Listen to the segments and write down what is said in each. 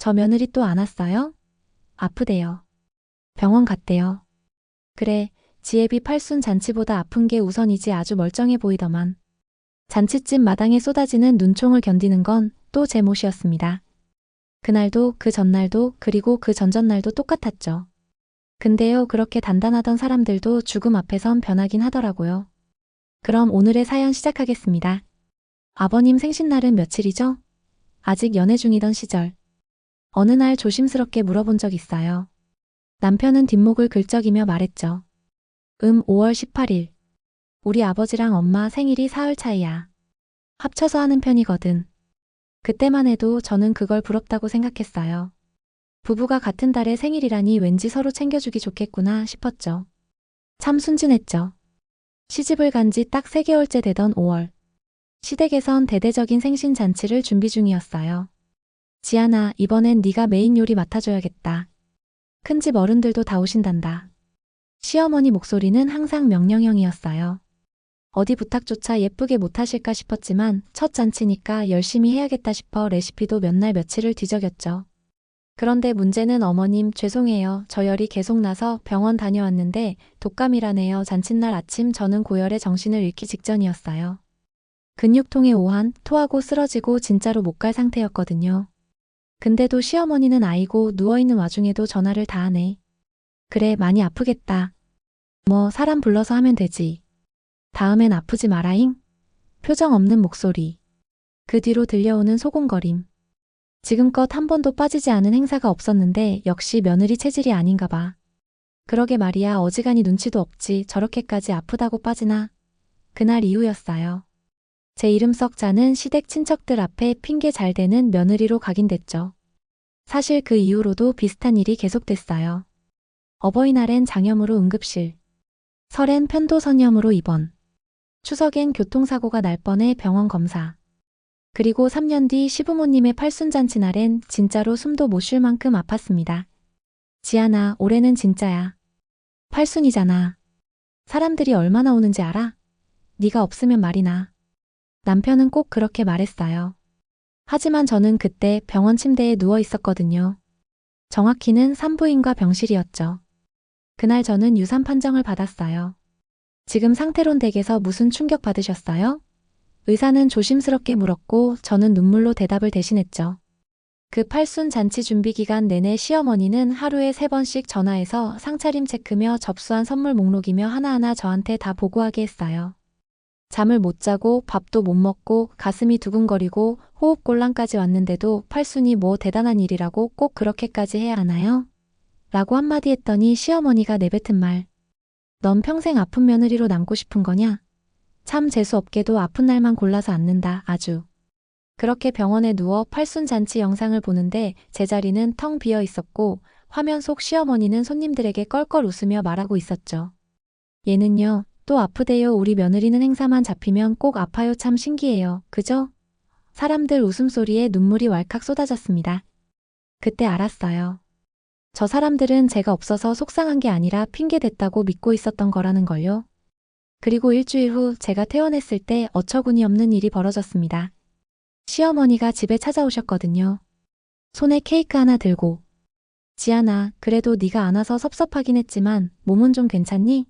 저 며느리 또 안 왔어요? 아프대요. 병원 갔대요. 그래, 지혜비 팔순 잔치보다 아픈 게 우선이지. 아주 멀쩡해 보이더만. 잔치집 마당에 쏟아지는 눈총을 견디는 건 또 제 몫이었습니다. 그날도 그 전날도 그리고 그 전전날도 똑같았죠. 근데요, 그렇게 단단하던 사람들도 죽음 앞에선 변하긴 하더라고요. 그럼 오늘의 사연 시작하겠습니다. 아버님 생신날은 며칠이죠? 아직 연애 중이던 시절. 어느 날 조심스럽게 물어본 적 있어요. 남편은 뒷목을 긁적이며 말했죠. 5월 18일. 우리 아버지랑 엄마 생일이 사흘 차이야. 합쳐서 하는 편이거든. 그때만 해도 저는 그걸 부럽다고 생각했어요. 부부가 같은 달에 생일이라니 왠지 서로 챙겨주기 좋겠구나 싶었죠. 참 순진했죠. 시집을 간 지 딱 3개월째 되던 5월. 시댁에선 대대적인 생신 잔치를 준비 중이었어요. 지안아, 이번엔 네가 메인 요리 맡아줘야겠다. 큰집 어른들도 다 오신단다. 시어머니 목소리는 항상 명령형이었어요. 어디 부탁조차 예쁘게 못하실까 싶었지만 첫 잔치니까 열심히 해야겠다 싶어 레시피도 몇 날 며칠을 뒤적였죠. 그런데 문제는 어머님 죄송해요. 저열이 계속 나서 병원 다녀왔는데 독감이라네요. 잔칫날 아침 저는 고열에 정신을 잃기 직전이었어요. 근육통에 오한, 토하고 쓰러지고 진짜로 못 갈 상태였거든요. 근데도 시어머니는 아이고 누워있는 와중에도 전화를 다 하네. 그래, 많이 아프겠다. 뭐 사람 불러서 하면 되지. 다음엔 아프지 마라잉? 표정 없는 목소리. 그 뒤로 들려오는 소곤거림. 지금껏 한 번도 빠지지 않은 행사가 없었는데 역시 며느리 체질이 아닌가 봐. 그러게 말이야, 어지간히 눈치도 없지. 저렇게까지 아프다고 빠지나? 그날 이후였어요. 제 이름 썩 자는 시댁 친척들 앞에 핑계 잘 대는 며느리로 각인됐죠. 사실 그 이후로도 비슷한 일이 계속됐어요. 어버이날엔 장염으로 응급실. 설엔 편도선염으로 입원. 추석엔 교통사고가 날 뻔해 병원 검사. 그리고 3년 뒤 시부모님의 팔순잔치 날엔 진짜로 숨도 못 쉴 만큼 아팠습니다. 지안아, 올해는 진짜야. 팔순이잖아. 사람들이 얼마나 오는지 알아? 네가 없으면 말이나. 남편은 꼭 그렇게 말했어요. 하지만 저는 그때 병원 침대에 누워 있었거든요. 정확히는 산부인과 병실이었죠. 그날 저는 유산 판정을 받았어요. 지금 상태론 댁에서 무슨 충격 받으셨어요? 의사는 조심스럽게 물었고 저는 눈물로 대답을 대신했죠. 그 팔순 잔치 준비 기간 내내 시어머니는 하루에 3번씩 전화해서 상차림 체크며 접수한 선물 목록이며 하나하나 저한테 다 보고하게 했어요. 잠을 못 자고 밥도 못 먹고 가슴이 두근거리고 호흡곤란까지 왔는데도 팔순이 뭐 대단한 일이라고 꼭 그렇게까지 해야 하나요? 라고 한마디 했더니 시어머니가 내뱉은 말. 넌 평생 아픈 며느리로 남고 싶은 거냐? 참 재수없게도 아픈 날만 골라서 앉는다, 아주. 그렇게 병원에 누워 팔순 잔치 영상을 보는데 제자리는 텅 비어 있었고 화면 속 시어머니는 손님들에게 껄껄 웃으며 말하고 있었죠. 얘는요, 또 아프대요. 우리 며느리는 행사만 잡히면 꼭 아파요. 참 신기해요. 그죠? 사람들 웃음소리에 눈물이 왈칵 쏟아졌습니다. 그때 알았어요. 저 사람들은 제가 없어서 속상한 게 아니라 핑계댔다고 믿고 있었던 거라는 걸요. 그리고 일주일 후 제가 퇴원했을 때 어처구니 없는 일이 벌어졌습니다. 시어머니가 집에 찾아오셨거든요. 손에 케이크 하나 들고. 지안아, 그래도 네가 안 와서 섭섭하긴 했지만 몸은 좀 괜찮니?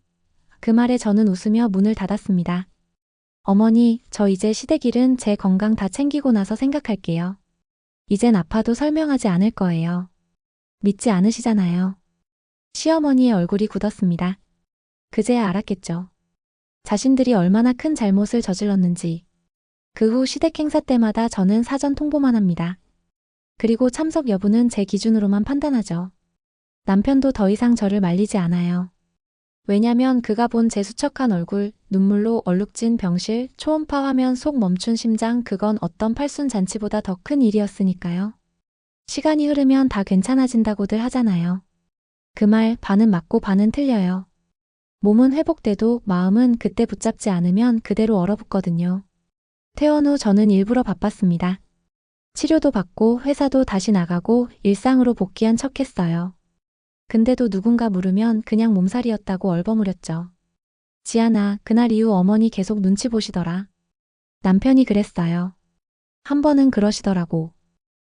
그 말에 저는 웃으며 문을 닫았습니다. 어머니, 저 이제 시댁일은 제 건강 다 챙기고 나서 생각할게요. 이젠 아파도 설명하지 않을 거예요. 믿지 않으시잖아요. 시어머니의 얼굴이 굳었습니다. 그제야 알았겠죠. 자신들이 얼마나 큰 잘못을 저질렀는지. 그 후 시댁 행사 때마다 저는 사전 통보만 합니다. 그리고 참석 여부는 제 기준으로만 판단하죠. 남편도 더 이상 저를 말리지 않아요. 왜냐면 그가 본 제 수척한 얼굴, 눈물로 얼룩진 병실, 초음파 화면 속 멈춘 심장, 그건 어떤 팔순 잔치보다 더 큰 일이었으니까요. 시간이 흐르면 다 괜찮아진다고들 하잖아요. 그 말 반은 맞고 반은 틀려요. 몸은 회복돼도 마음은 그때 붙잡지 않으면 그대로 얼어붙거든요. 퇴원 후 저는 일부러 바빴습니다. 치료도 받고 회사도 다시 나가고 일상으로 복귀한 척했어요. 근데도 누군가 물으면 그냥 몸살이었다고 얼버무렸죠. 지안아, 그날 이후 어머니 계속 눈치 보시더라. 남편이 그랬어요. 한 번은 그러시더라고.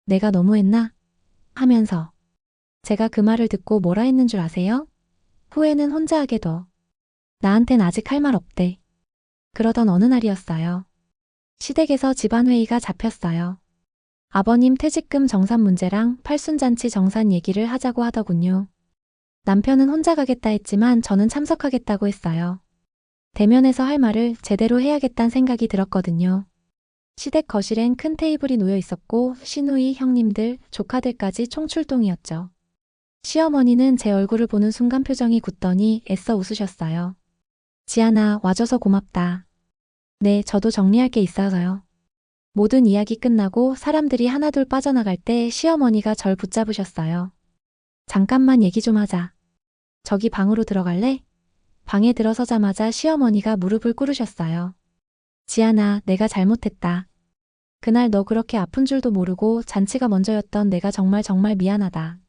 내가 너무했나? 하면서 제가 그 말을 듣고 뭐라 했는 줄 아세요? 후회는 혼자 하게 둬. 나한텐 아직 할 말 없대. 그러던 어느 날이었어요. 시댁에서 집안회의가 잡혔어요. 아버님 퇴직금 정산 문제랑 팔순잔치 정산 얘기를 하자고 하더군요. 남편은 혼자 가겠다 했지만 저는 참석하겠다고 했어요. 대면에서 할 말을 제대로 해야겠다는 생각이 들었거든요. 시댁 거실엔 큰 테이블이 놓여 있었고 시누이, 형님들, 조카들까지 총출동이었죠. 시어머니는 제 얼굴을 보는 순간 표정이 굳더니 애써 웃으셨어요. 지안아, 와줘서 고맙다. 네, 저도 정리할 게 있어서요. 모든 이야기 끝나고 사람들이 하나둘 빠져나갈 때 시어머니가 절 붙잡으셨어요. 잠깐만 얘기 좀 하자. 저기 방으로 들어갈래? 방에 들어서자마자 시어머니가 무릎을 꿇으셨어요. 지안아, 내가 잘못했다. 그날 너 그렇게 아픈 줄도 모르고 잔치가 먼저였던 내가 정말 미안하다.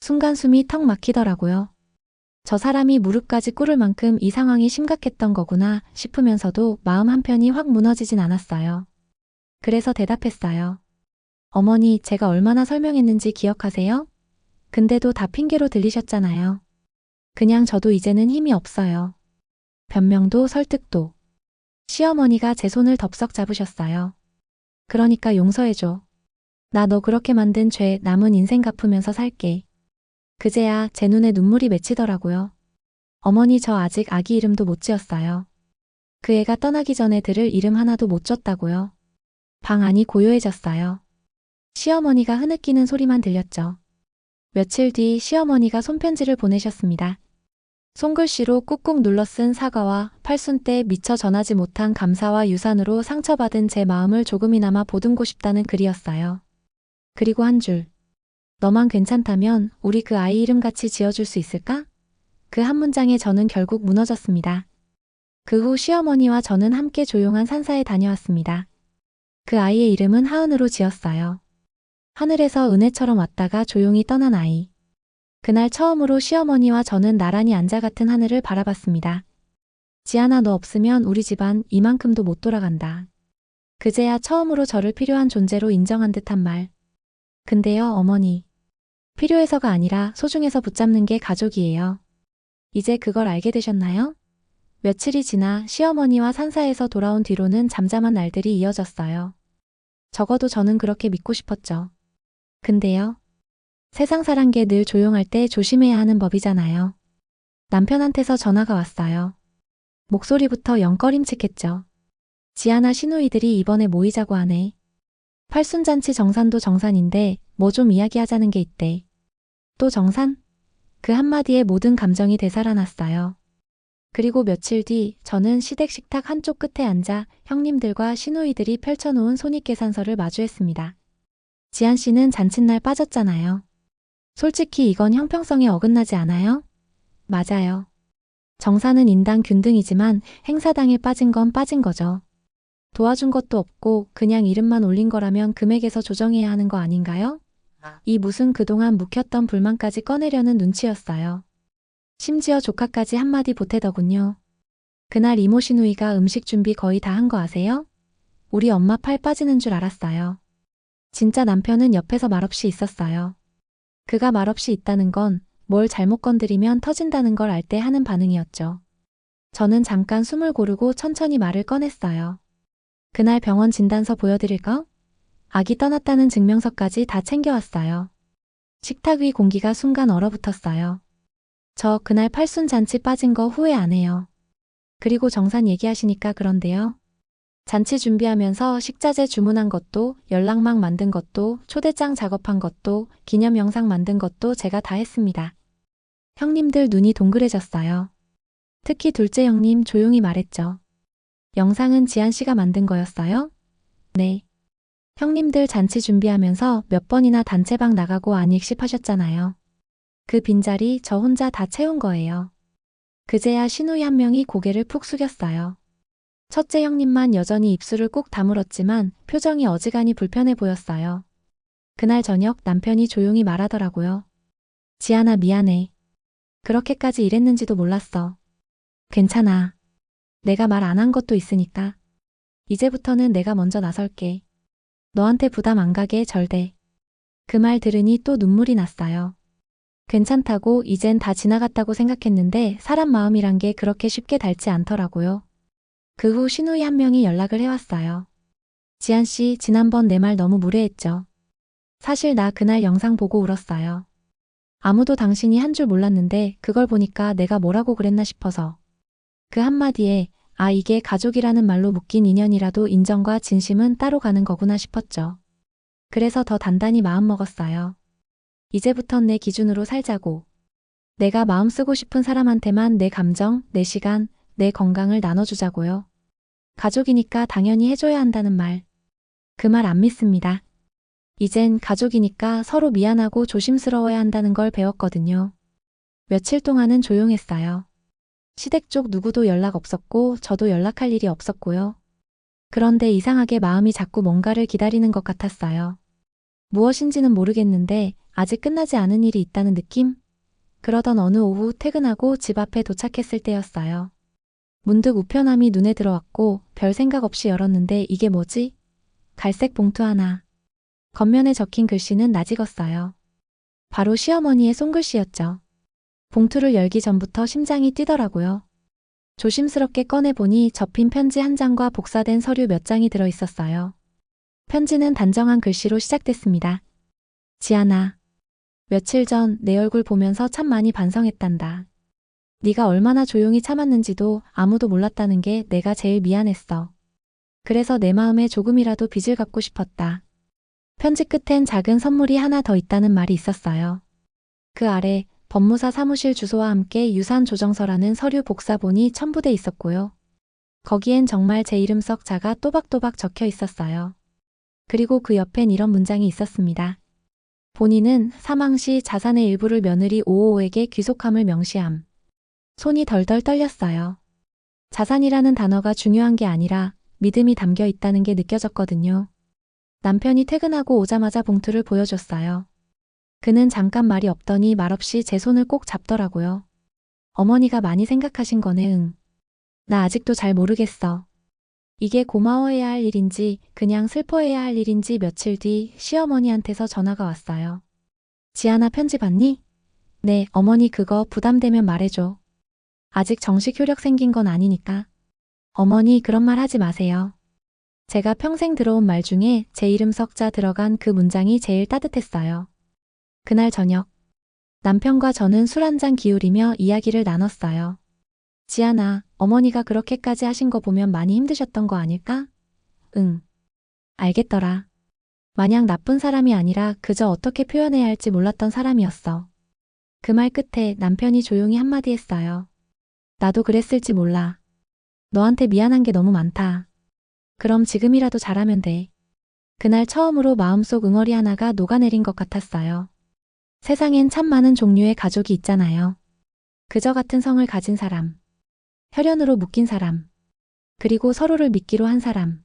순간 숨이 턱 막히더라고요. 저 사람이 무릎까지 꿇을 만큼 이 상황이 심각했던 거구나 싶으면서도 마음 한편이 확 무너지진 않았어요. 그래서 대답했어요. 어머니, 제가 얼마나 설명했는지 기억하세요? 근데도 다 핑계로 들리셨잖아요. 그냥 저도 이제는 힘이 없어요. 변명도 설득도. 시어머니가 제 손을 덥석 잡으셨어요. 그러니까 용서해줘. 나 너 그렇게 만든 죄 남은 인생 갚으면서 살게. 그제야 제 눈에 눈물이 맺히더라고요. 어머니, 저 아직 아기 이름도 못 지었어요. 그 애가 떠나기 전에 들을 이름 하나도 못 줬다고요. 방 안이 고요해졌어요. 시어머니가 흐느끼는 소리만 들렸죠. 며칠 뒤 시어머니가 손편지를 보내셨습니다. 손글씨로 꾹꾹 눌러 쓴 사과와 팔순 때 미처 전하지 못한 감사와 유산으로 상처받은 제 마음을 조금이나마 보듬고 싶다는 글이었어요. 그리고 한 줄. 너만 괜찮다면 우리 그 아이 이름 같이 지어줄 수 있을까? 그 한 문장에 저는 결국 무너졌습니다. 그 후 시어머니와 저는 함께 조용한 산사에 다녀왔습니다. 그 아이의 이름은 하은으로 지었어요. 하늘에서 은혜처럼 왔다가 조용히 떠난 아이. 그날 처음으로 시어머니와 저는 나란히 앉아 같은 하늘을 바라봤습니다. 지안아, 너 없으면 우리 집안 이만큼도 못 돌아간다. 그제야 처음으로 저를 필요한 존재로 인정한 듯한 말. 근데요, 어머니. 필요해서가 아니라 소중해서 붙잡는 게 가족이에요. 이제 그걸 알게 되셨나요? 며칠이 지나 시어머니와 산사에서 돌아온 뒤로는 잠잠한 날들이 이어졌어요. 적어도 저는 그렇게 믿고 싶었죠. 근데요. 세상 사란 게 늘 조용할 때 조심해야 하는 법이잖아요. 남편한테서 전화가 왔어요. 목소리부터 영 꺼림칙했죠. 지아나 시누이들이 이번에 모이자고 하네. 팔순잔치 정산도 정산인데 뭐 좀 이야기하자는 게 있대. 또 정산? 그 한마디에 모든 감정이 되살아났어요. 그리고 며칠 뒤 저는 시댁 식탁 한쪽 끝에 앉아 형님들과 시누이들이 펼쳐놓은 손익계산서를 마주했습니다. 지안 씨는 잔칫날 빠졌잖아요. 솔직히 이건 형평성에 어긋나지 않아요? 맞아요. 정산은 인당 균등이지만 행사당에 빠진 건 빠진 거죠. 도와준 것도 없고 그냥 이름만 올린 거라면 금액에서 조정해야 하는 거 아닌가요? 이 무슨 그동안 묵혔던 불만까지 꺼내려는 눈치였어요. 심지어 조카까지 한마디 보태더군요. 그날 이모 시누이가 음식 준비 거의 다 한 거 아세요? 우리 엄마 팔 빠지는 줄 알았어요. 진짜 남편은 옆에서 말없이 있었어요. 그가 말없이 있다는 건 뭘 잘못 건드리면 터진다는 걸 알 때 하는 반응이었죠. 저는 잠깐 숨을 고르고 천천히 말을 꺼냈어요. 그날 병원 진단서 보여드릴까? 아기 떠났다는 증명서까지 다 챙겨왔어요. 식탁 위 공기가 순간 얼어붙었어요. 저 그날 팔순 잔치 빠진 거 후회 안 해요. 그리고 정산 얘기하시니까 그런데요. 잔치 준비하면서 식자재 주문한 것도, 연락망 만든 것도, 초대장 작업한 것도, 기념 영상 만든 것도 제가 다 했습니다. 형님들 눈이 동그래졌어요. 특히 둘째 형님 조용히 말했죠. 영상은 지안 씨가 만든 거였어요? 네. 형님들 잔치 준비하면서 몇 번이나 단체방 나가고 안익십하셨잖아요. 그 빈자리 저 혼자 다 채운 거예요. 그제야 시누이 한 명이 고개를 푹 숙였어요. 첫째 형님만 여전히 입술을 꼭 다물었지만 표정이 어지간히 불편해 보였어요. 그날 저녁 남편이 조용히 말하더라고요. 지안아, 미안해. 그렇게까지 일했는지도 몰랐어. 괜찮아. 내가 말 안 한 것도 있으니까. 이제부터는 내가 먼저 나설게. 너한테 부담 안 가게 절대. 그 말 들으니 또 눈물이 났어요. 괜찮다고 이젠 다 지나갔다고 생각했는데 사람 마음이란 게 그렇게 쉽게 닳지 않더라고요. 그 후 시누이 한 명이 연락을 해왔어요. 지한 씨, 지난번 내 말 너무 무례했죠. 사실 나 그날 영상 보고 울었어요. 아무도 당신이 한 줄 몰랐는데 그걸 보니까 내가 뭐라고 그랬나 싶어서. 그 한마디에 아, 이게 가족이라는 말로 묶인 인연이라도 인정과 진심은 따로 가는 거구나 싶었죠. 그래서 더 단단히 마음먹었어요. 이제부턴 내 기준으로 살자고. 내가 마음 쓰고 싶은 사람한테만 내 감정, 내 시간, 내 건강을 나눠주자고요. 가족이니까 당연히 해줘야 한다는 말. 그 말 안 믿습니다. 이젠 가족이니까 서로 미안하고 조심스러워야 한다는 걸 배웠거든요. 며칠 동안은 조용했어요. 시댁 쪽 누구도 연락 없었고 저도 연락할 일이 없었고요. 그런데 이상하게 마음이 자꾸 뭔가를 기다리는 것 같았어요. 무엇인지는 모르겠는데 아직 끝나지 않은 일이 있다는 느낌? 그러던 어느 오후 퇴근하고 집 앞에 도착했을 때였어요. 문득 우편함이 눈에 들어왔고 별 생각 없이 열었는데 이게 뭐지? 갈색 봉투 하나. 겉면에 적힌 글씨는 낯익었어요. 바로 시어머니의 손글씨였죠. 봉투를 열기 전부터 심장이 뛰더라고요. 조심스럽게 꺼내보니 접힌 편지 한 장과 복사된 서류 몇 장이 들어있었어요. 편지는 단정한 글씨로 시작됐습니다. 지안아, 며칠 전 내 얼굴 보면서 참 많이 반성했단다. 네가 얼마나 조용히 참았는지도 아무도 몰랐다는 게 내가 제일 미안했어. 그래서 내 마음에 조금이라도 빚을 갚고 싶었다. 편지 끝엔 작은 선물이 하나 더 있다는 말이 있었어요. 그 아래 법무사 사무실 주소와 함께 유산 조정서라는 서류 복사본이 첨부돼 있었고요. 거기엔 정말 제 이름 석 자가 또박또박 적혀 있었어요. 그리고 그 옆엔 이런 문장이 있었습니다. 본인은 사망 시 자산의 일부를 며느리 오오오에게 귀속함을 명시함. 손이 덜덜 떨렸어요. 자산이라는 단어가 중요한 게 아니라 믿음이 담겨 있다는 게 느껴졌거든요. 남편이 퇴근하고 오자마자 봉투를 보여줬어요. 그는 잠깐 말이 없더니 말없이 제 손을 꼭 잡더라고요. 어머니가 많이 생각하신 거네. 응. 나 아직도 잘 모르겠어. 이게 고마워해야 할 일인지 그냥 슬퍼해야 할 일인지. 며칠 뒤 시어머니한테서 전화가 왔어요. 지안아, 편지 봤니? 네, 어머니 그거 부담되면 말해줘. 아직 정식 효력 생긴 건 아니니까. 어머니 그런 말 하지 마세요. 제가 평생 들어온 말 중에 제 이름 석자 들어간 그 문장이 제일 따뜻했어요. 그날 저녁 남편과 저는 술 한 잔 기울이며 이야기를 나눴어요. 지안아, 어머니가 그렇게까지 하신 거 보면 많이 힘드셨던 거 아닐까? 응. 알겠더라. 마냥 나쁜 사람이 아니라 그저 어떻게 표현해야 할지 몰랐던 사람이었어. 그 말 끝에 남편이 조용히 한마디 했어요. 나도 그랬을지 몰라. 너한테 미안한 게 너무 많다. 그럼 지금이라도 잘하면 돼. 그날 처음으로 마음속 응어리 하나가 녹아내린 것 같았어요. 세상엔 참 많은 종류의 가족이 있잖아요. 그저 같은 성을 가진 사람, 혈연으로 묶인 사람, 그리고 서로를 믿기로 한 사람.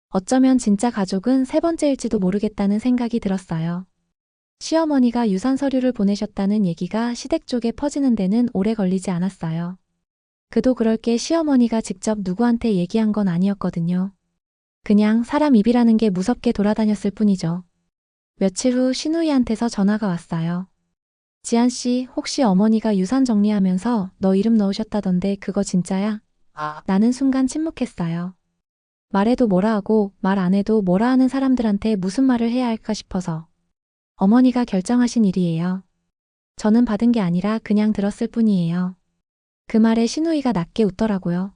어쩌면 진짜 가족은 세 번째일지도 모르겠다는 생각이 들었어요. 시어머니가 유산 서류를 보내셨다는 얘기가 시댁 쪽에 퍼지는 데는 오래 걸리지 않았어요. 그도 그럴 게 시어머니가 직접 누구한테 얘기한 건 아니었거든요. 그냥 사람 입이라는 게 무섭게 돌아다녔을 뿐이죠. 며칠 후 시누이한테서 전화가 왔어요. 지한 씨, 혹시 어머니가 유산 정리하면서 너 이름 넣으셨다던데 그거 진짜야? 나는 순간 침묵했어요. 말해도 뭐라 하고 말 안 해도 뭐라 하는 사람들한테 무슨 말을 해야 할까 싶어서. 어머니가 결정하신 일이에요. 저는 받은 게 아니라 그냥 들었을 뿐이에요. 그 말에 시누이가 낮게 웃더라고요.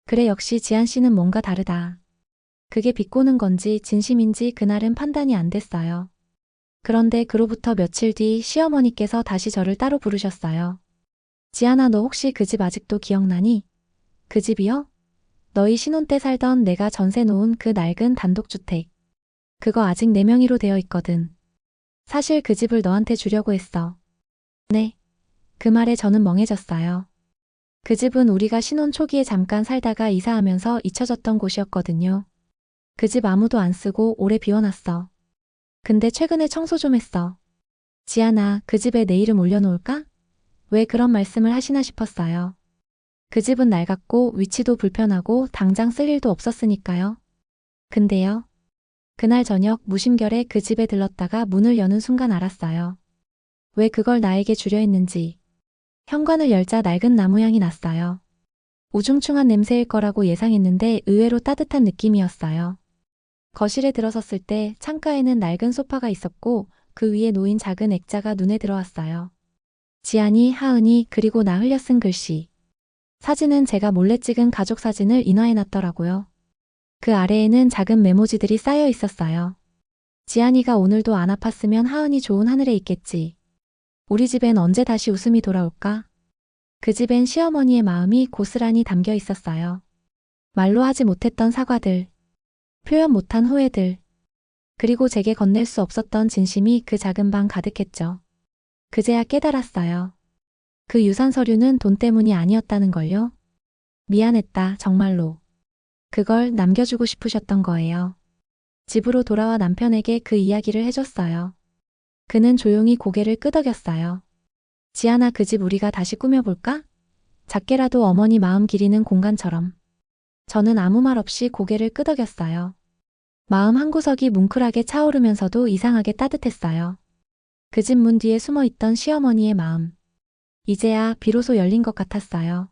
그래, 역시 지한 씨는 뭔가 다르다. 그게 비꼬는 건지 진심인지 그날은 판단이 안 됐어요. 그런데 그로부터 며칠 뒤 시어머니께서 다시 저를 따로 부르셨어요. 지안아, 너 혹시 그 집 아직도 기억나니? 그 집이요? 너희 신혼 때 살던 내가 전세 놓은 그 낡은 단독주택. 그거 아직 내 명의로 되어 있거든. 사실 그 집을 너한테 주려고 했어. 네. 그 말에 저는 멍해졌어요. 그 집은 우리가 신혼 초기에 잠깐 살다가 이사하면서 잊혀졌던 곳이었거든요. 그 집 아무도 안 쓰고 오래 비워놨어. 근데 최근에 청소 좀 했어. 지안아, 그 집에 내 이름 올려놓을까? 왜 그런 말씀을 하시나 싶었어요. 그 집은 낡았고 위치도 불편하고 당장 쓸 일도 없었으니까요. 근데요. 그날 저녁 무심결에 그 집에 들렀다가 문을 여는 순간 알았어요. 왜 그걸 나에게 주려 했는지. 현관을 열자 낡은 나무 향이 났어요. 우중충한 냄새일 거라고 예상했는데 의외로 따뜻한 느낌이었어요. 거실에 들어섰을 때 창가에는 낡은 소파가 있었고 그 위에 놓인 작은 액자가 눈에 들어왔어요. 지안이, 하은이, 그리고 나 흘려 쓴 글씨. 사진은 제가 몰래 찍은 가족 사진을 인화해놨더라고요. 그 아래에는 작은 메모지들이 쌓여 있었어요. 지안이가 오늘도 안 아팠으면 하은이 좋은 하늘에 있겠지. 우리 집엔 언제 다시 웃음이 돌아올까? 그 집엔 시어머니의 마음이 고스란히 담겨 있었어요. 말로 하지 못했던 사과들, 표현 못한 후회들, 그리고 제게 건넬 수 없었던 진심이 그 작은 방 가득했죠. 그제야 깨달았어요. 그 유산 서류는 돈 때문이 아니었다는 걸요. 미안했다, 정말로. 그걸 남겨주고 싶으셨던 거예요. 집으로 돌아와 남편에게 그 이야기를 해줬어요. 그는 조용히 고개를 끄덕였어요. 지안아, 그 집 우리가 다시 꾸며볼까? 작게라도 어머니 마음 기리는 공간처럼. 저는 아무 말 없이 고개를 끄덕였어요. 마음 한구석이 뭉클하게 차오르면서도 이상하게 따뜻했어요. 그 집 문 뒤에 숨어있던 시어머니의 마음. 이제야 비로소 열린 것 같았어요.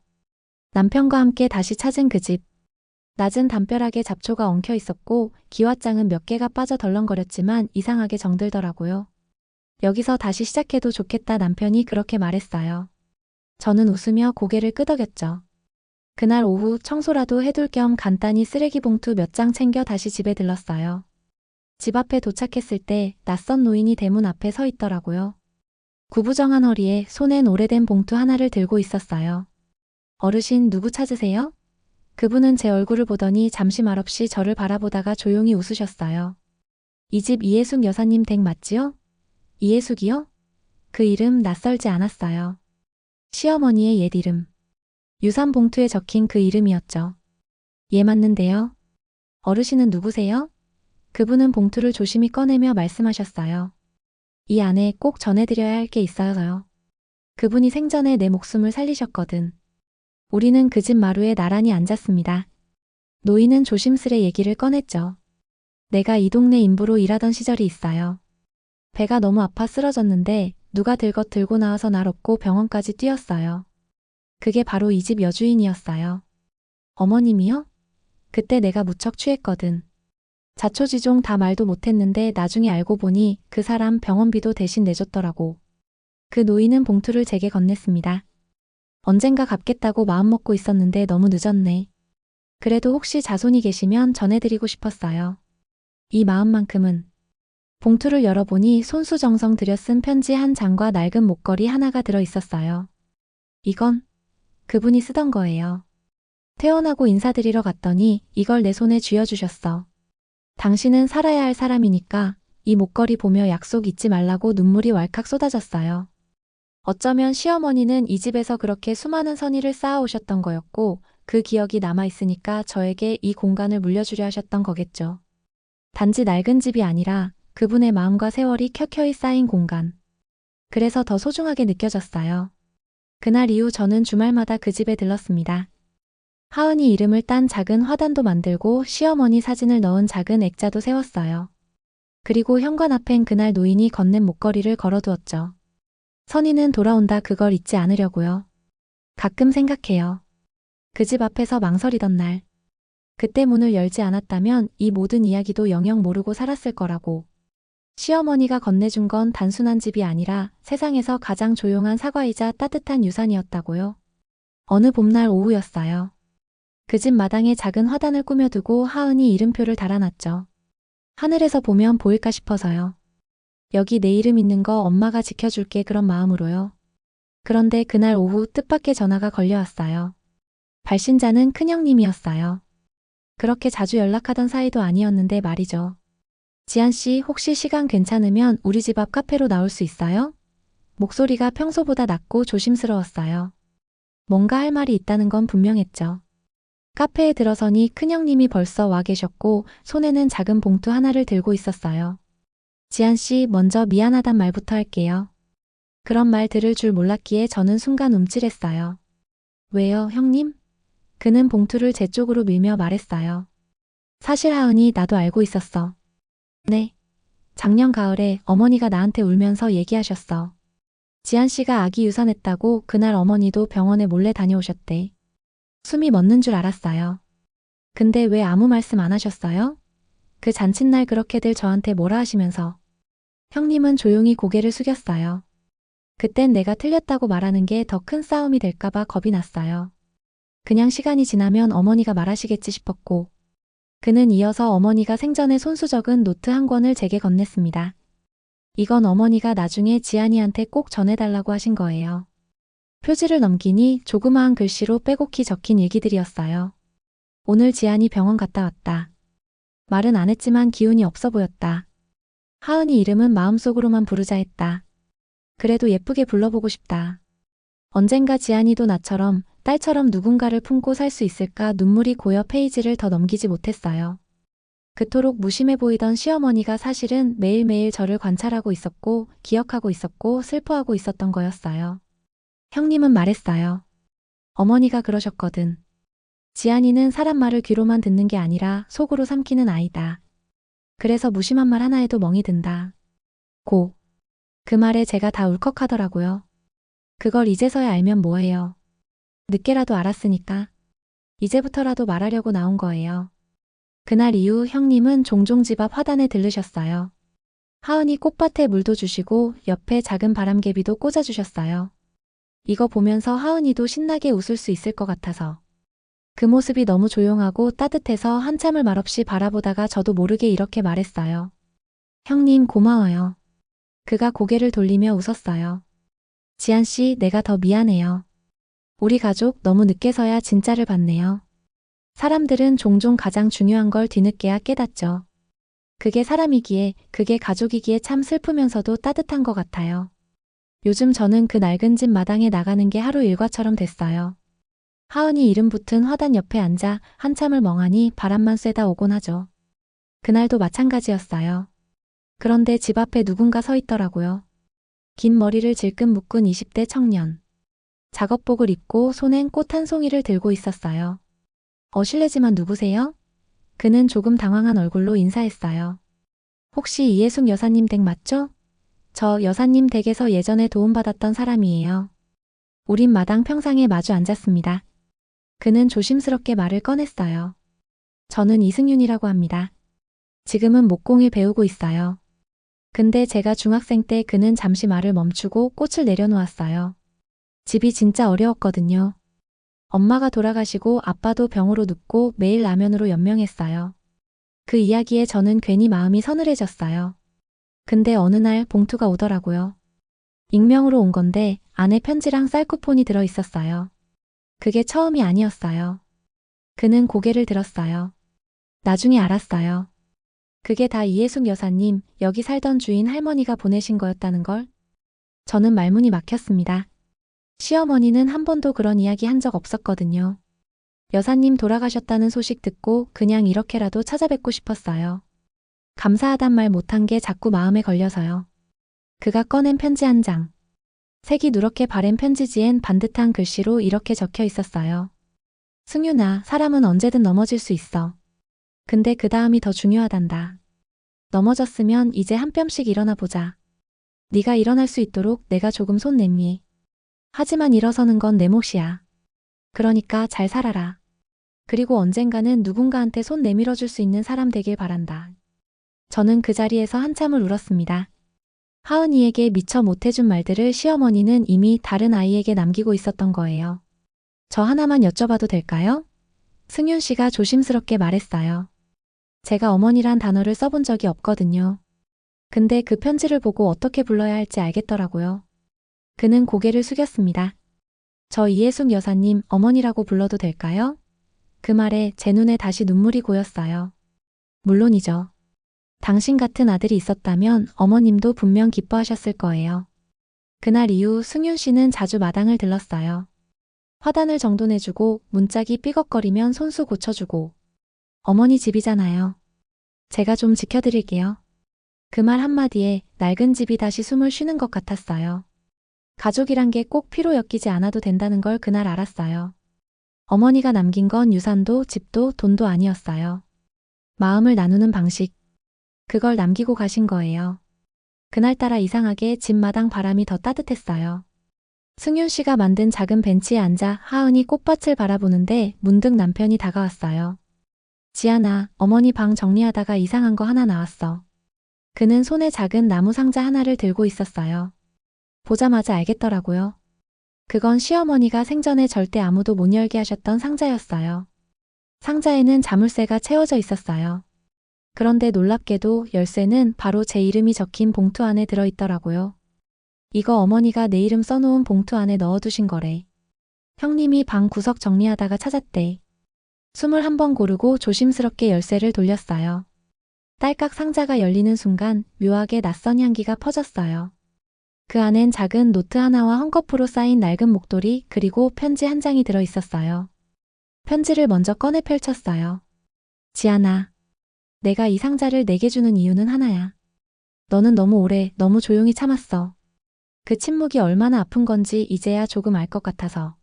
남편과 함께 다시 찾은 그 집. 낮은 담벼락에 잡초가 엉켜 있었고 기와장은 몇 개가 빠져 덜렁거렸지만 이상하게 정들더라고요. 여기서 다시 시작해도 좋겠다, 남편이 그렇게 말했어요. 저는 웃으며 고개를 끄덕였죠. 그날 오후 청소라도 해둘 겸 간단히 쓰레기 봉투 몇 장 챙겨 다시 집에 들렀어요. 집 앞에 도착했을 때 낯선 노인이 대문 앞에 서 있더라고요. 구부정한 허리에 손엔 오래된 봉투 하나를 들고 있었어요. 어르신, 누구 찾으세요? 그분은 제 얼굴을 보더니 잠시 말없이 저를 바라보다가 조용히 웃으셨어요. 이 집 이예숙 여사님 댁 맞지요? 이예숙이요? 그 이름 낯설지 않았어요. 시어머니의 옛 이름. 유산 봉투에 적힌 그 이름이었죠. 예, 맞는데요. 어르신은 누구세요? 그분은 봉투를 조심히 꺼내며 말씀하셨어요. 이 안에 꼭 전해드려야 할 게 있어서요. 그분이 생전에 내 목숨을 살리셨거든. 우리는 그 집 마루에 나란히 앉았습니다. 노인은 조심스레 얘기를 꺼냈죠. 내가 이 동네 인부로 일하던 시절이 있어요. 배가 너무 아파 쓰러졌는데 누가 들것 들고 나와서 날 업고 병원까지 뛰었어요. 그게 바로 이 집 여주인이었어요. 어머님이요? 그때 내가 무척 취했거든. 자초지종 다 말도 못했는데 나중에 알고 보니 그 사람 병원비도 대신 내줬더라고. 그 노인은 봉투를 제게 건넸습니다. 언젠가 갚겠다고 마음먹고 있었는데 너무 늦었네. 그래도 혹시 자손이 계시면 전해드리고 싶었어요. 이 마음만큼은. 봉투를 열어보니 손수정성 들여 쓴 편지 한 장과 낡은 목걸이 하나가 들어 있었어요. 이건 그분이 쓰던 거예요. 퇴원하고 인사드리러 갔더니 이걸 내 손에 쥐어주셨어. 당신은 살아야 할 사람이니까 이 목걸이 보며 약속 잊지 말라고 눈물이 왈칵 쏟아졌어요. 어쩌면 시어머니는 이 집에서 그렇게 수많은 선의를 쌓아오셨던 거였고 그 기억이 남아있으니까 저에게 이 공간을 물려주려 하셨던 거겠죠. 단지 낡은 집이 아니라 그분의 마음과 세월이 켜켜이 쌓인 공간. 그래서 더 소중하게 느껴졌어요. 그날 이후 저는 주말마다 그 집에 들렀습니다. 하은이 이름을 딴 작은 화단도 만들고 시어머니 사진을 넣은 작은 액자도 세웠어요. 그리고 현관 앞엔 그날 노인이 건넨 목걸이를 걸어두었죠. 선의는 돌아온다, 그걸 잊지 않으려고요. 가끔 생각해요. 그 집 앞에서 망설이던 날. 그때 문을 열지 않았다면 이 모든 이야기도 영영 모르고 살았을 거라고. 시어머니가 건네준 건 단순한 집이 아니라 세상에서 가장 조용한 사과이자 따뜻한 유산이었다고요. 어느 봄날 오후였어요. 그 집 마당에 작은 화단을 꾸며두고 하은이 이름표를 달아놨죠. 하늘에서 보면 보일까 싶어서요. 여기 내 이름 있는 거 엄마가 지켜줄게, 그런 마음으로요. 그런데 그날 오후 뜻밖의 전화가 걸려왔어요. 발신자는 큰형님이었어요. 그렇게 자주 연락하던 사이도 아니었는데 말이죠. 지안씨, 혹시 시간 괜찮으면 우리 집 앞 카페로 나올 수 있어요? 목소리가 평소보다 낮고 조심스러웠어요. 뭔가 할 말이 있다는 건 분명했죠. 카페에 들어서니 큰형님이 벌써 와 계셨고 손에는 작은 봉투 하나를 들고 있었어요. 지안씨, 먼저 미안하단 말부터 할게요. 그런 말 들을 줄 몰랐기에 저는 순간 움찔했어요. 왜요, 형님? 그는 봉투를 제 쪽으로 밀며 말했어요. 사실 하은이, 나도 알고 있었어. 네. 작년 가을에 어머니가 나한테 울면서 얘기하셨어. 지한 씨가 아기 유산했다고 그날 어머니도 병원에 몰래 다녀오셨대. 숨이 멎는 줄 알았어요. 근데 왜 아무 말씀 안 하셨어요? 그 잔칫날 그렇게들 저한테 뭐라 하시면서. 형님은 조용히 고개를 숙였어요. 그땐 내가 틀렸다고 말하는 게 더 큰 싸움이 될까봐 겁이 났어요. 그냥 시간이 지나면 어머니가 말하시겠지 싶었고, 그는 이어서 어머니가 생전에 손수 적은 노트 한 권을 제게 건넸습니다. 이건 어머니가 나중에 지한이한테 꼭 전해달라고 하신 거예요. 표지를 넘기니 조그마한 글씨로 빼곡히 적힌 일기들이었어요. 오늘 지한이 병원 갔다 왔다. 말은 안 했지만 기운이 없어 보였다. 하은이 이름은 마음속으로만 부르자 했다. 그래도 예쁘게 불러보고 싶다. 언젠가 지한이도 나처럼 딸처럼 누군가를 품고 살 수 있을까 눈물이 고여 페이지를 더 넘기지 못했어요. 그토록 무심해 보이던 시어머니가 사실은 매일매일 저를 관찰하고 있었고 기억하고 있었고 슬퍼하고 있었던 거였어요. 형님은 말했어요. 어머니가 그러셨거든. 지한이는 사람 말을 귀로만 듣는 게 아니라 속으로 삼키는 아이다. 그래서 무심한 말 하나에도 멍이 든다. 고. 그 말에 제가 다 울컥하더라고요. 그걸 이제서야 알면 뭐해요. 늦게라도 알았으니까. 이제부터라도 말하려고 나온 거예요. 그날 이후 형님은 종종 집 앞 화단에 들르셨어요. 하은이 꽃밭에 물도 주시고 옆에 작은 바람개비도 꽂아주셨어요. 이거 보면서 하은이도 신나게 웃을 수 있을 것 같아서. 그 모습이 너무 조용하고 따뜻해서 한참을 말없이 바라보다가 저도 모르게 이렇게 말했어요. 형님 고마워요. 그가 고개를 돌리며 웃었어요. 지한 씨, 내가 더 미안해요. 우리 가족 너무 늦게서야 진짜를 봤네요. 사람들은 종종 가장 중요한 걸 뒤늦게야 깨닫죠. 그게 사람이기에, 그게 가족이기에 참 슬프면서도 따뜻한 것 같아요. 요즘 저는 그 낡은 집 마당에 나가는 게 하루 일과처럼 됐어요. 하은이 이름 붙은 화단 옆에 앉아 한참을 멍하니 바람만 쐬다 오곤 하죠. 그날도 마찬가지였어요. 그런데 집 앞에 누군가 서 있더라고요. 긴 머리를 질끈 묶은 20대 청년. 작업복을 입고 손엔 꽃 한 송이를 들고 있었어요. 실례지만 누구세요? 그는 조금 당황한 얼굴로 인사했어요. 혹시 이예숙 여사님 댁 맞죠? 저 여사님 댁에서 예전에 도움받았던 사람이에요. 우린 마당 평상에 마주 앉았습니다. 그는 조심스럽게 말을 꺼냈어요. 저는 이승윤이라고 합니다. 지금은 목공을 배우고 있어요. 근데 제가 중학생 때 그는 잠시 말을 멈추고 꽃을 내려놓았어요. 집이 진짜 어려웠거든요. 엄마가 돌아가시고 아빠도 병으로 눕고 매일 라면으로 연명했어요. 그 이야기에 저는 괜히 마음이 서늘해졌어요. 근데 어느 날 봉투가 오더라고요. 익명으로 온 건데 안에 편지랑 쌀쿠폰이 들어 있었어요. 그게 처음이 아니었어요. 그는 고개를 들었어요. 나중에 알았어요. 그게 다 이예숙 여사님, 여기 살던 주인 할머니가 보내신 거였다는 걸. 저는 말문이 막혔습니다. 시어머니는 한 번도 그런 이야기 한 적 없었거든요. 여사님 돌아가셨다는 소식 듣고 그냥 이렇게라도 찾아뵙고 싶었어요. 감사하단 말 못한 게 자꾸 마음에 걸려서요. 그가 꺼낸 편지 한 장. 색이 누렇게 바랜 편지지엔 반듯한 글씨로 이렇게 적혀 있었어요. 승윤아, 사람은 언제든 넘어질 수 있어. 근데 그 다음이 더 중요하단다. 넘어졌으면 이제 한 뼘씩 일어나 보자. 네가 일어날 수 있도록 내가 조금 손 내밀. 하지만 일어서는 건 내 몫이야. 그러니까 잘 살아라. 그리고 언젠가는 누군가한테 손 내밀어 줄 수 있는 사람 되길 바란다. 저는 그 자리에서 한참을 울었습니다. 하은이에게 미처 못해준 말들을 시어머니는 이미 다른 아이에게 남기고 있었던 거예요. 저 하나만 여쭤봐도 될까요? 승윤 씨가 조심스럽게 말했어요. 제가 어머니란 단어를 써본 적이 없거든요. 근데 그 편지를 보고 어떻게 불러야 할지 알겠더라고요. 그는 고개를 숙였습니다. 저 이예숙 여사님 어머니라고 불러도 될까요? 그 말에 제 눈에 다시 눈물이 고였어요. 물론이죠. 당신 같은 아들이 있었다면 어머님도 분명 기뻐하셨을 거예요. 그날 이후 승윤 씨는 자주 마당을 들렀어요. 화단을 정돈해주고 문짝이 삐걱거리면 손수 고쳐주고. 어머니 집이잖아요. 제가 좀 지켜드릴게요. 그 말 한마디에 낡은 집이 다시 숨을 쉬는 것 같았어요. 가족이란 게 꼭 피로 엮이지 않아도 된다는 걸 그날 알았어요. 어머니가 남긴 건 유산도 집도 돈도 아니었어요. 마음을 나누는 방식. 그걸 남기고 가신 거예요. 그날따라 이상하게 집 마당 바람이 더 따뜻했어요. 승윤 씨가 만든 작은 벤치에 앉아 하은이 꽃밭을 바라보는데 문득 남편이 다가왔어요. 지안아, 어머니 방 정리하다가 이상한 거 하나 나왔어. 그는 손에 작은 나무 상자 하나를 들고 있었어요. 보자마자 알겠더라고요. 그건 시어머니가 생전에 절대 아무도 못 열게 하셨던 상자였어요. 상자에는 자물쇠가 채워져 있었어요. 그런데 놀랍게도 열쇠는 바로 제 이름이 적힌 봉투 안에 들어있더라고요. 이거 어머니가 내 이름 써놓은 봉투 안에 넣어두신 거래. 형님이 방 구석 정리하다가 찾았대. 숨을 한번 고르고 조심스럽게 열쇠를 돌렸어요. 딸깍 상자가 열리는 순간 묘하게 낯선 향기가 퍼졌어요. 그 안엔 작은 노트 하나와 헝겊으로 쌓인 낡은 목도리 그리고 편지 한 장이 들어 있었어요. 편지를 먼저 꺼내 펼쳤어요. 지안아, 내가 이 상자를 내게 주는 이유는 하나야. 너는 너무 오래, 너무 조용히 참았어. 그 침묵이 얼마나 아픈 건지 이제야 조금 알 것 같아서.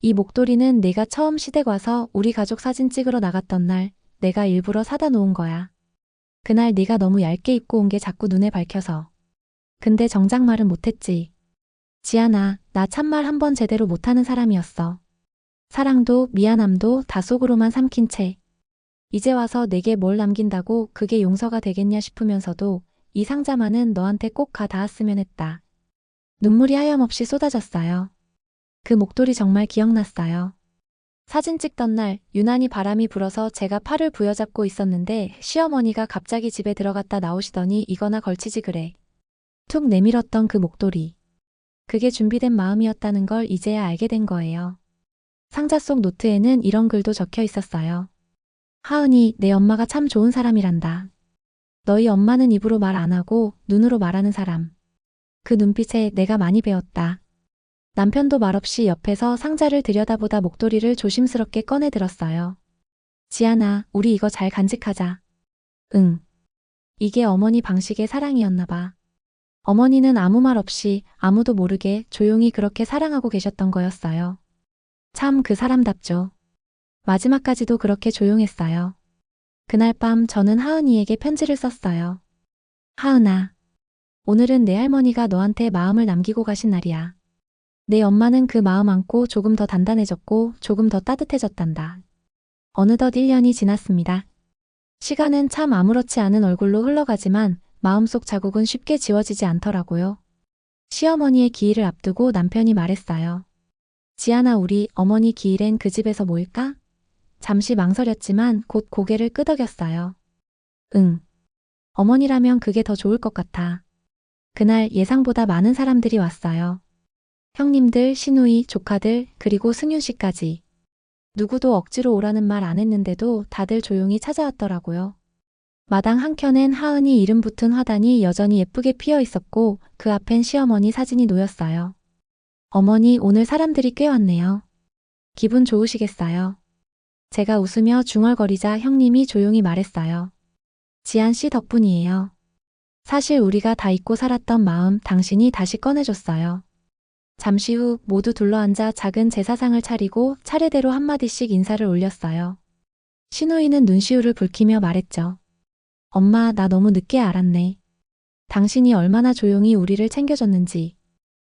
이 목도리는 내가 처음 시댁 와서 우리 가족 사진 찍으러 나갔던 날 내가 일부러 사다 놓은 거야. 그날 네가 너무 얇게 입고 온 게 자꾸 눈에 밝혀서. 근데 정작 말은 못했지. 지안아, 나 참말 한 번 제대로 못하는 사람이었어. 사랑도 미안함도 다 속으로만 삼킨 채. 이제 와서 내게 뭘 남긴다고 그게 용서가 되겠냐 싶으면서도 이 상자만은 너한테 꼭 가 닿았으면 했다. 눈물이 하염없이 쏟아졌어요. 그 목도리 정말 기억났어요. 사진 찍던 날 유난히 바람이 불어서 제가 팔을 부여잡고 있었는데 시어머니가 갑자기 집에 들어갔다 나오시더니 이거나 걸치지 그래. 툭 내밀었던 그 목도리. 그게 준비된 마음이었다는 걸 이제야 알게 된 거예요. 상자 속 노트에는 이런 글도 적혀 있었어요. 하은이, 내 엄마가 참 좋은 사람이란다. 너희 엄마는 입으로 말 안 하고 눈으로 말하는 사람. 그 눈빛에 내가 많이 배웠다. 남편도 말없이 옆에서 상자를 들여다보다 목도리를 조심스럽게 꺼내 들었어요. 지안아, 우리 이거 잘 간직하자. 응. 이게 어머니 방식의 사랑이었나 봐. 어머니는 아무 말 없이 아무도 모르게 조용히 그렇게 사랑하고 계셨던 거였어요. 참 그 사람답죠. 마지막까지도 그렇게 조용했어요. 그날 밤 저는 하은이에게 편지를 썼어요. 하은아, 오늘은 내 할머니가 너한테 마음을 남기고 가신 날이야. 내 엄마는 그 마음 안고 조금 더 단단해졌고 조금 더 따뜻해졌단다. 어느덧 1년이 지났습니다. 시간은 참 아무렇지 않은 얼굴로 흘러가지만 마음속 자국은 쉽게 지워지지 않더라고요. 시어머니의 기일을 앞두고 남편이 말했어요. 지안아, 우리 어머니 기일엔 그 집에서 모일까? 잠시 망설였지만 곧 고개를 끄덕였어요. 응. 어머니라면 그게 더 좋을 것 같아. 그날 예상보다 많은 사람들이 왔어요. 형님들, 시누이, 조카들, 그리고 승윤 씨까지. 누구도 억지로 오라는 말 안 했는데도 다들 조용히 찾아왔더라고요. 마당 한켠엔 하은이 이름 붙은 화단이 여전히 예쁘게 피어 있었고 그 앞엔 시어머니 사진이 놓였어요. 어머니, 오늘 사람들이 꽤 왔네요. 기분 좋으시겠어요? 제가 웃으며 중얼거리자 형님이 조용히 말했어요. 지안 씨 덕분이에요. 사실 우리가 다 잊고 살았던 마음 당신이 다시 꺼내줬어요. 잠시 후 모두 둘러앉아 작은 제사상을 차리고 차례대로 한마디씩 인사를 올렸어요. 시누이는 눈시울을 붉히며 말했죠. 엄마, 나 너무 늦게 알았네. 당신이 얼마나 조용히 우리를 챙겨줬는지.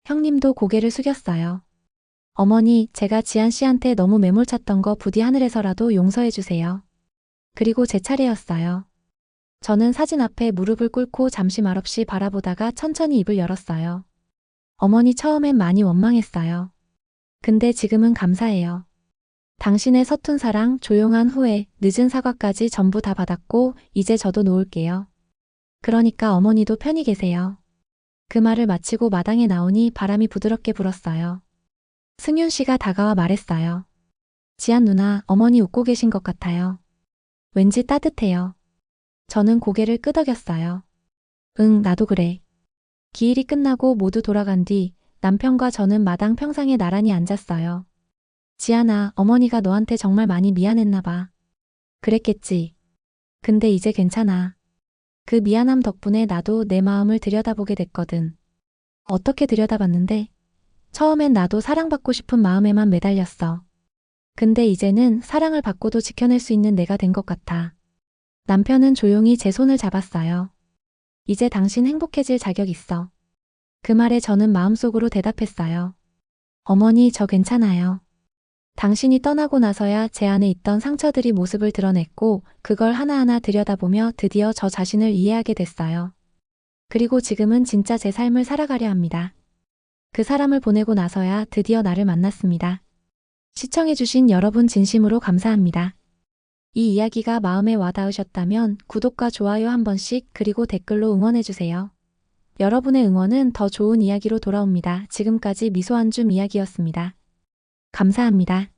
형님도 고개를 숙였어요. 어머니, 제가 지안 씨한테 너무 매몰찼던 거 부디 하늘에서라도 용서해 주세요. 그리고 제 차례였어요. 저는 사진 앞에 무릎을 꿇고 잠시 말없이 바라보다가 천천히 입을 열었어요. 어머니 처음엔 많이 원망했어요. 근데 지금은 감사해요. 당신의 서툰 사랑, 조용한 후회, 늦은 사과까지 전부 다 받았고 이제 저도 놓을게요. 그러니까 어머니도 편히 계세요. 그 말을 마치고 마당에 나오니 바람이 부드럽게 불었어요. 승윤 씨가 다가와 말했어요. 지안 누나, 어머니 웃고 계신 것 같아요. 왠지 따뜻해요. 저는 고개를 끄덕였어요. 응, 나도 그래. 기일이 끝나고 모두 돌아간 뒤 남편과 저는 마당 평상에 나란히 앉았어요. 지안아, 어머니가 너한테 정말 많이 미안했나 봐. 그랬겠지. 근데 이제 괜찮아. 그 미안함 덕분에 나도 내 마음을 들여다보게 됐거든. 어떻게 들여다봤는데? 처음엔 나도 사랑받고 싶은 마음에만 매달렸어. 근데 이제는 사랑을 받고도 지켜낼 수 있는 내가 된 것 같아. 남편은 조용히 제 손을 잡았어요. 이제 당신 행복해질 자격 있어. 그 말에 저는 마음속으로 대답했어요. 어머니, 저 괜찮아요. 당신이 떠나고 나서야 제 안에 있던 상처들이 모습을 드러냈고 그걸 하나하나 들여다보며 드디어 저 자신을 이해하게 됐어요. 그리고 지금은 진짜 제 삶을 살아가려 합니다. 그 사람을 보내고 나서야 드디어 나를 만났습니다. 시청해주신 여러분 진심으로 감사합니다. 이 이야기가 마음에 와닿으셨다면 구독과 좋아요 한 번씩 그리고 댓글로 응원해주세요. 여러분의 응원은 더 좋은 이야기로 돌아옵니다. 지금까지 미소 한 줌 이야기였습니다. 감사합니다.